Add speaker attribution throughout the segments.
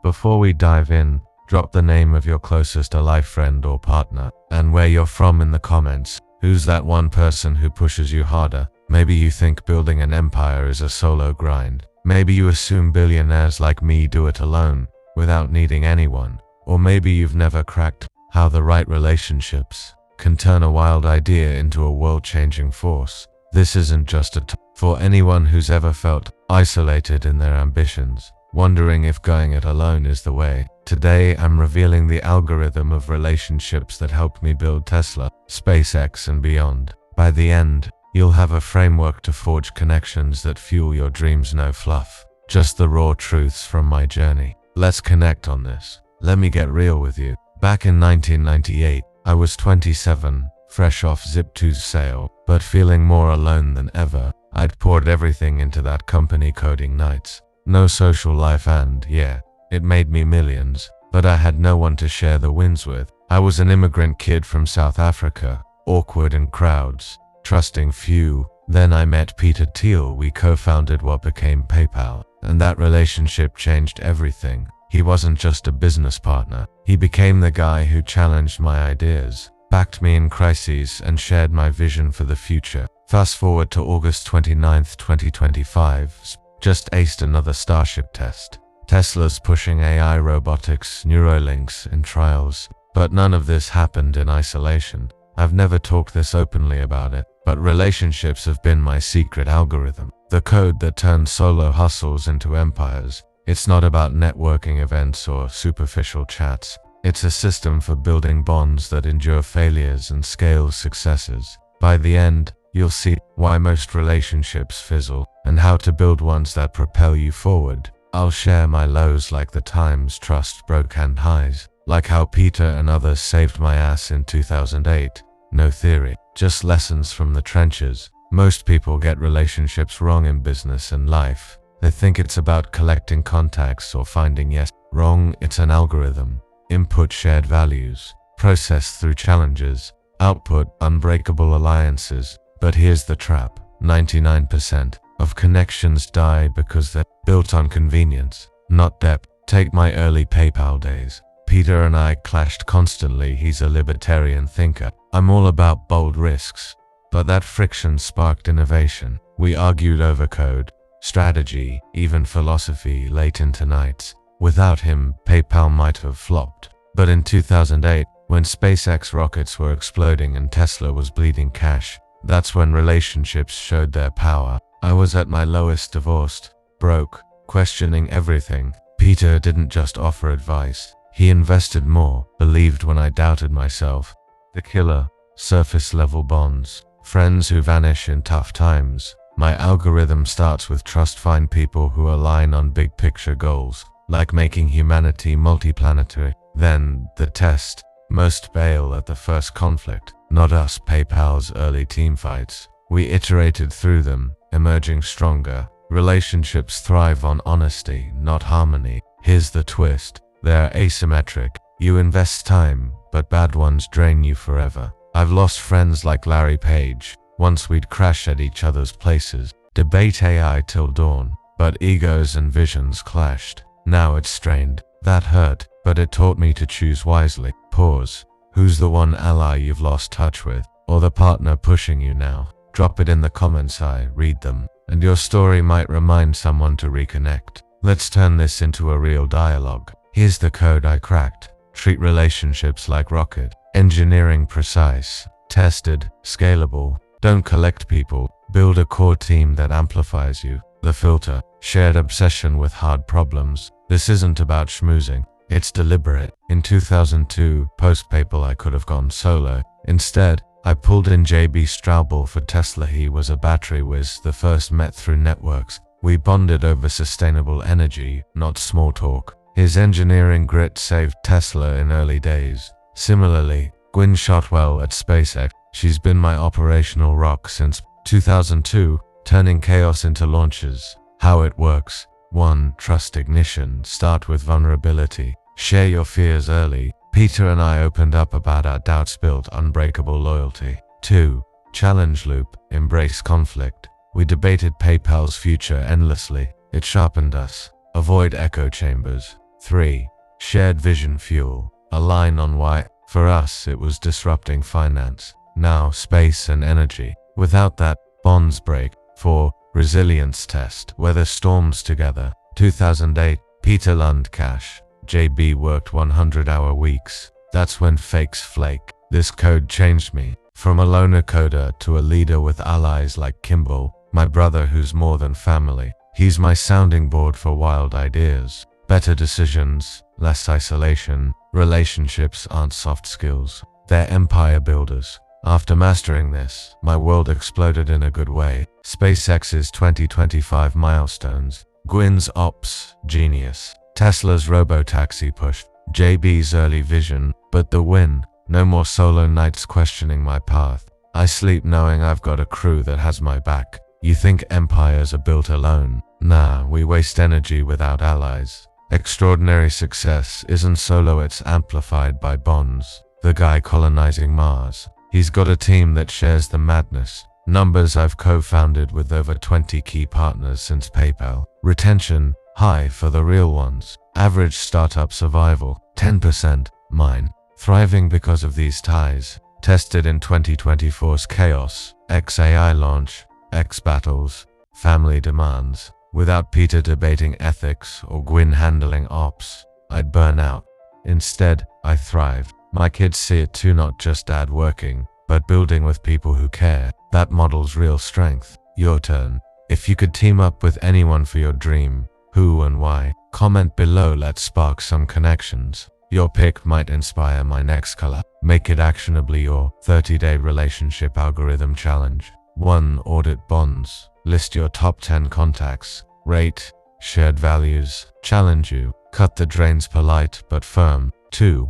Speaker 1: Before we dive in, drop the name of your closest alive friend or partner, and where you're from in the comments. Who's that one person who pushes you harder? Maybe you think building an empire is a solo grind. Maybe you assume billionaires like me do it alone, without needing anyone. Or maybe you've never cracked how the right relationships can turn a wild idea into a world-changing force. This isn't just for anyone who's ever felt isolated in their ambitions, wondering if going it alone is the way. Today, I'm revealing the algorithm of relationships that helped me build Tesla, SpaceX, and beyond. By the end, you'll have a framework to forge connections that fuel your dreams. No fluff, just the raw truths from my journey. Let's connect on this. Let me get real with you. Back in 1998, I was 27, fresh off Zip2's sale, but feeling more alone than ever. I'd poured everything into that company coding nights. No social life, and yeah, it made me millions, but I had no one to share the wins with. I was an immigrant kid from South Africa, awkward in crowds, trusting few. Then I met Peter Thiel. We co-founded what became PayPal, and that relationship changed everything. He wasn't just a business partner. He became the guy who challenged my ideas, backed me in crises, and shared my vision for the future. Fast forward to August 29th, 2025, just aced another Starship test. Tesla's pushing AI, robotics, Neuralinks in trials. But none of this happened in isolation. I've never talked this openly about it, but relationships have been my secret algorithm. The code that turns solo hustles into empires. It's not about networking events or superficial chats. It's a system for building bonds that endure failures and scale successes. By the end, you'll see why most relationships fizzle, and how to build ones that propel you forward. I'll share my lows like the times trust broke, and highs like how Peter and others saved my ass in 2008. No theory, just lessons from the trenches. Most people get relationships wrong in business and life. They think it's about collecting contacts or finding yes. Wrong, it's an algorithm. Input, shared values. Process through challenges. Output, unbreakable alliances. But here's the trap. 99% of connections die because they're built on convenience, not depth. Take my early PayPal days. Peter and I clashed constantly. He's a libertarian thinker. I'm all about bold risks. But that friction sparked innovation. We argued over code, strategy, even philosophy late into nights. Without him, PayPal might have flopped. But in 2008, when SpaceX rockets were exploding and Tesla was bleeding cash, that's when relationships showed their power. I was at my lowest, divorced, broke, questioning everything. Peter didn't just offer advice. He invested more, believed when I doubted myself. The killer, surface-level bonds, friends who vanish in tough times. My algorithm starts with trust. Find people who align on big-picture goals, like making humanity multiplanetary. Then, the test. Most bail at the first conflict. Not us. PayPal's early teamfights. We iterated through them, emerging stronger. Relationships thrive on honesty, not harmony. Here's the twist. They're asymmetric. You invest time, but bad ones drain you forever. I've lost friends like Larry Page. Once we'd crash at each other's places, debate AI till dawn, but egos and visions clashed. Now it's strained. That hurt, but it taught me to choose wisely. Pause. Who's the one ally you've lost touch with, or the partner pushing you now? Drop it in the comments. I read them, and your story might remind someone to reconnect. Let's turn this into a real dialogue. Here's the code I cracked. Treat relationships like rocket. Engineering precise, tested, scalable. Don't collect people. Build a core team that amplifies you. The filter. Shared obsession with hard problems. This isn't about schmoozing. It's deliberate. In 2002, post-PayPal, I could have gone solo. Instead, I pulled in JB Straubel for Tesla. He was a battery whiz, the first met through networks. We bonded over sustainable energy, not small talk. His engineering grit saved Tesla in early days. Similarly, Gwynne Shotwell at SpaceX, she's been my operational rock since 2002, turning chaos into launches. How it works. 1. Trust ignition. Start with vulnerability. Share your fears early. Peter and I opened up about our doubts, built unbreakable loyalty. 2. Challenge loop. Embrace conflict. We debated PayPal's future endlessly. It sharpened us. Avoid echo chambers. 3. Shared vision fuel. Align on why. For us, it was disrupting finance. Now, space and energy. Without that, bonds break. 4. Resilience test. Weather storms together. 2008. Peter Lund cash. JB worked 100-hour weeks. That's when fakes flake. This code changed me. From a loner coder to a leader with allies like Kimball, my brother who's more than family. He's my sounding board for wild ideas. Better decisions, less isolation. Relationships aren't soft skills. They're empire builders. After mastering this, my world exploded in a good way. SpaceX's 2025 milestones. Gwyn's ops, genius. Tesla's robotaxi pushed. JB's early vision, but the win. No more solo nights questioning my path. I sleep knowing I've got a crew that has my back. You think empires are built alone? Nah, we waste energy without allies. Extraordinary success isn't solo, it's amplified by bonds. The guy colonizing Mars. He's got a team that shares the madness. Numbers I've co-founded with over 20 key partners since PayPal. Retention, high for the real ones. Average startup survival, 10%, mine. Thriving because of these ties. Tested in 2024's chaos, XAI launch, X battles, family demands. Without Peter debating ethics or Gwyn handling ops, I'd burn out. Instead, I thrived. My kids see it too, not just dad working, but building with people who care. That models real strength. Your turn. If you could team up with anyone for your dream, who and why? Comment below, let's spark some connections. Your pick might inspire my next collab. Make it actionably your 30-day relationship algorithm challenge. 1. Audit bonds. List your top 10 contacts. Rate. Shared values. Challenge you. Cut the drains polite but firm. 2.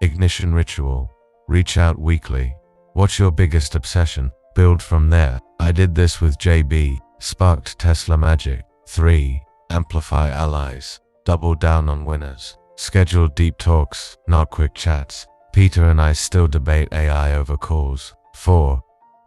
Speaker 1: Ignition ritual. Reach out weekly. What's your biggest obsession? Build from there. I did this with JB. Sparked Tesla magic. 3. Amplify allies. Double down on winners. Schedule deep talks, not quick chats. Peter and I still debate AI over calls. 4.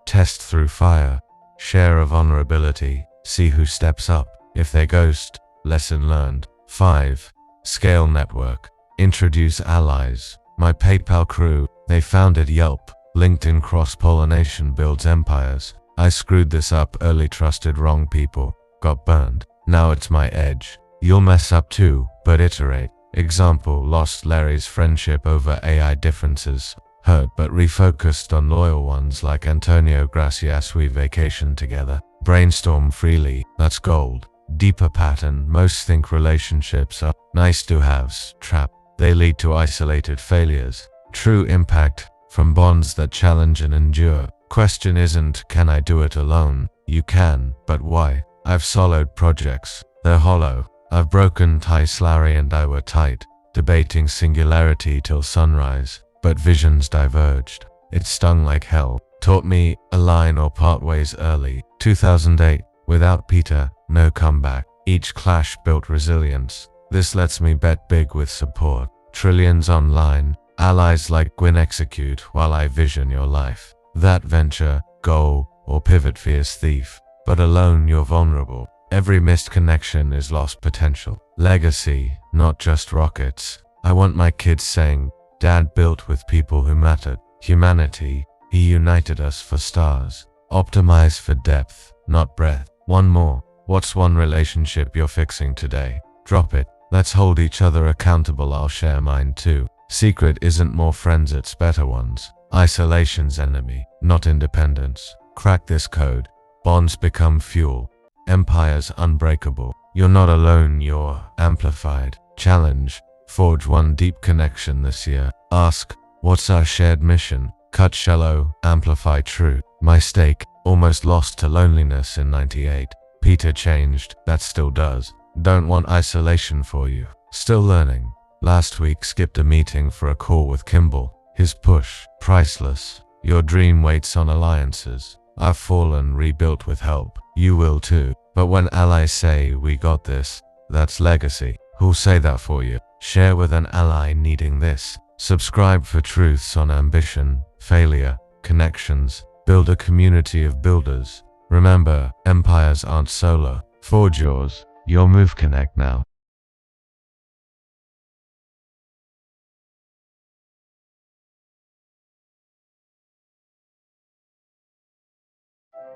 Speaker 1: Test through fire. Share a vulnerability. See who steps up. If they ghost, lesson learned. 5. Scale network. Introduce allies. My PayPal crew, they founded Yelp. LinkedIn cross-pollination builds empires. I screwed this up early, trusted wrong people. Got burned. Now it's my edge. You'll mess up too, but iterate. Example, lost Larry's friendship over AI differences. Hurt but refocused on loyal ones like Antonio Gracias. We vacation together. Brainstorm freely, that's gold. Deeper pattern, most think relationships are nice to haves, trap. They lead to isolated failures. True impact, from bonds that challenge and endure. Question isn't, can I do it alone? You can, but why? I've soloed projects. They're hollow. I've broken ties. Larry and I were tight, debating singularity till sunrise, but visions diverged. It stung like hell. Taught me, align or part ways early. 2008, without Peter, no comeback. Each clash built resilience. This lets me bet big with support. Trillions online, allies like Gwyn execute while I vision your life. That venture, goal, or pivot fierce thief. But alone you're vulnerable. Every missed connection is lost potential. Legacy, not just rockets. I want my kids saying, Dad built with people who mattered. Humanity, he united us for stars. Optimize for depth, not breadth. One more. What's one relationship you're fixing today? Drop it. Let's hold each other accountable. I'll share mine too. Secret isn't more friends, it's better ones. Isolation's enemy, not independence. Crack this code. Bonds become fuel. Empires unbreakable. You're not alone, you're amplified. Challenge. Forge one deep connection this year. Ask, what's our shared mission? Cut shallow, amplify true. My stake, almost lost to loneliness in 98. Peter changed, that still does. Don't want isolation for you. Still learning. Last week skipped a meeting for a call with Kimball. His push, priceless. Your dream waits on alliances. I've fallen, rebuilt with help. You will too. But when allies say, we got this, that's legacy. Who'll say that for you? Share with an ally needing this. Subscribe for truths on ambition, failure, connections. Build a community of builders. Remember, empires aren't solo. Forge yours. Your move. Connect now.